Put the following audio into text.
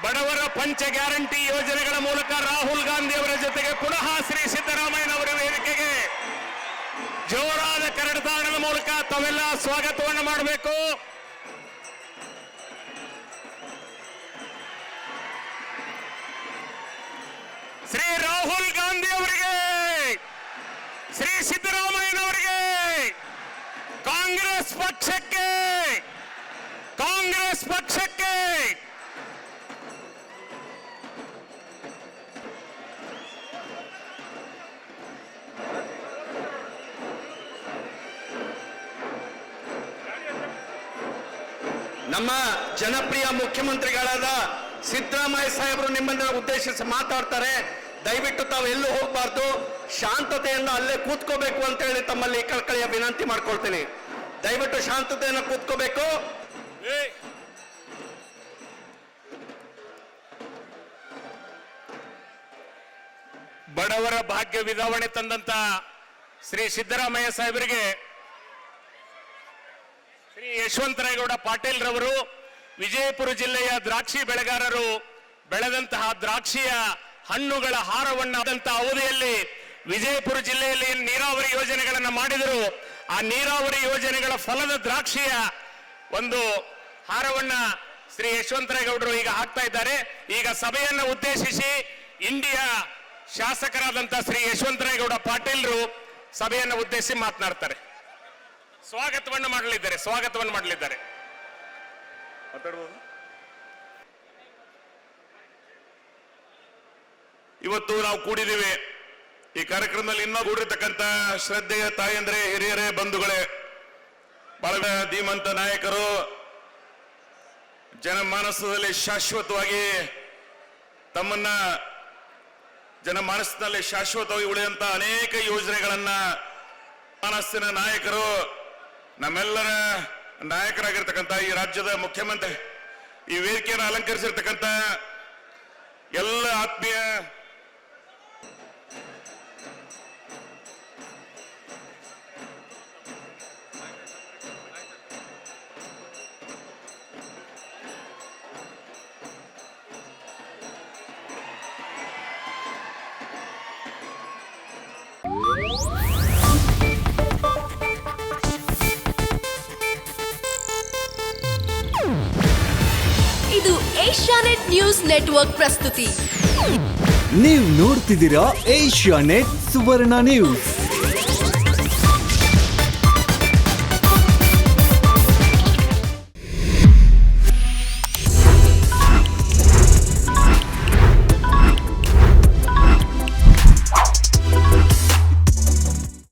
ಬಡವರ ಪಂಚ ಗ್ಯಾರಂಟಿ ಯೋಜನೆಗಳ ಮೂಲಕ ರಾಹುಲ್ ಗಾಂಧಿ ಅವರ ಜೊತೆಗೆ ಪುನಃ ಶ್ರೀ ಸಿದ್ದರಾಮಯ್ಯನವರ ವೇದಿಕೆಗೆ ಜೋರಾದ ಕರಡತಾಣದ ಮೂಲಕ ತಾವೆಲ್ಲ ಸ್ವಾಗತವನ್ನು ಮಾಡಬೇಕು. ಶ್ರೀ ರಾಹುಲ್ ಗಾಂಧಿ ಅವರಿಗೆ, ಶ್ರೀ ಸಿದ್ದರಾಮಯ್ಯನವರಿಗೆ, ಕಾಂಗ್ರೆಸ್ ಪಕ್ಷಕ್ಕೆ, ಕಾಂಗ್ರೆಸ್ ಪಕ್ಷಕ್ಕೆ ನಮ್ಮ ಜನಪ್ರಿಯ ಮುಖ್ಯಮಂತ್ರಿಗಳಾದ ಸಿದ್ದರಾಮಯ್ಯ ಸಾಹೇಬರು ನಿಮ್ಮನ್ನ ಉದ್ದೇಶಿಸಿ ಮಾತಾಡ್ತಾರೆ. ದಯವಿಟ್ಟು ತಾವು ಎಲ್ಲೂ ಹೋಗಬಾರ್ದು, ಶಾಂತತೆಯಿಂದ ಅಲ್ಲೇ ಕೂತ್ಕೋಬೇಕು ಅಂತ ಹೇಳಿ ತಮ್ಮಲ್ಲಿ ಕಳಕಳಿಯ ವಿನಂತಿ ಮಾಡ್ಕೊಳ್ತೀನಿ. ದಯವಿಟ್ಟು ಶಾಂತತೆಯನ್ನು ಕೂತ್ಕೋಬೇಕು. ಬಡವರ ಭಾಗ್ಯ ವಿಧಾವಣೆ ತಂದಂತ ಶ್ರೀ ಸಿದ್ದರಾಮಯ್ಯ ಸಾಹೇಬರಿಗೆ ಶ್ರೀ ಯಶವಂತರಾಯಗೌಡ ಪಾಟೀಲ್ ರವರು ವಿಜಯಪುರ ಜಿಲ್ಲೆಯ ದ್ರಾಕ್ಷಿ ಬೆಳೆಗಾರರು ಬೆಳೆದಂತಹ ದ್ರಾಕ್ಷಿಯ ಹಣ್ಣುಗಳ ಹಾರವನ್ನಾದಂತ ಅವಧಿಯಲ್ಲಿ ವಿಜಯಪುರ ಜಿಲ್ಲೆಯಲ್ಲಿ ನೀರಾವರಿ ಯೋಜನೆಗಳನ್ನು ಮಾಡಿದರು. ಆ ನೀರಾವರಿ ಯೋಜನೆಗಳ ಫಲದ ದ್ರಾಕ್ಷಿಯ ಒಂದು ಹಾರವನ್ನ ಶ್ರೀ ಯಶವಂತರಾಯಗೌಡರು ಈಗ ಹಾಕ್ತಾ ಇದ್ದಾರೆ. ಈಗ ಸಭೆಯನ್ನು ಉದ್ದೇಶಿಸಿ ಇಂಡಿಯಾ ಶಾಸಕರಾದಂತಹ ಶ್ರೀ ಯಶವಂತರಾಯಗೌಡ ಪಾಟೀಲ್ರು ಸಭೆಯನ್ನು ಉದ್ದೇಶಿಸಿ ಮಾತನಾಡ್ತಾರೆ. ಸ್ವಾಗತವನ್ನು ಮಾಡಲಿದ್ದಾರೆ. ಇವತ್ತು ನಾವು ಕೂಡಿದ್ದೀವಿ. ಈ ಕಾರ್ಯಕ್ರಮದಲ್ಲಿ ಇನ್ನೂ ಕೂಡಿರ್ತಕ್ಕಂಥ ಶ್ರದ್ಧೆಯ ತಾಯಂದ್ರೆ, ಹಿರಿಯರೇ, ಬಂಧುಗಳೇ, ಬಹಳ ಧೀಮಂತ ನಾಯಕರು, ಜನಮಾನಸದಲ್ಲಿ ಶಾಶ್ವತವಾಗಿ ತಮ್ಮನ್ನ ಜನಮಾನಸದಲ್ಲಿ ಶಾಶ್ವತವಾಗಿ ಉಳಿದಂತ ಅನೇಕ ಯೋಜನೆಗಳನ್ನ ಮಾನಸಿನ ನಾಯಕರು, ನಮ್ಮೆಲ್ಲರ ನಾಯಕರಾಗಿರ್ತಕ್ಕಂಥ ಈ ರಾಜ್ಯದ ಮುಖ್ಯಮಂತ್ರಿ, ಈ ವೇದಿಕೆಯನ್ನು ಅಲಂಕರಿಸಿರ್ತಕ್ಕಂಥ ಎಲ್ಲ ಆತ್ಮೀಯ ಇದು ಏಷ್ಯಾನೆಟ್ ನ್ಯೂಸ್ ನೆಟ್ವರ್ಕ್ ಪ್ರಸ್ತುತಿ. ನೀವು ನೋಡ್ತಿದ್ದೀರಾ ಏಷ್ಯಾನೆಟ್ ಸುವರ್ಣ ನ್ಯೂಸ್.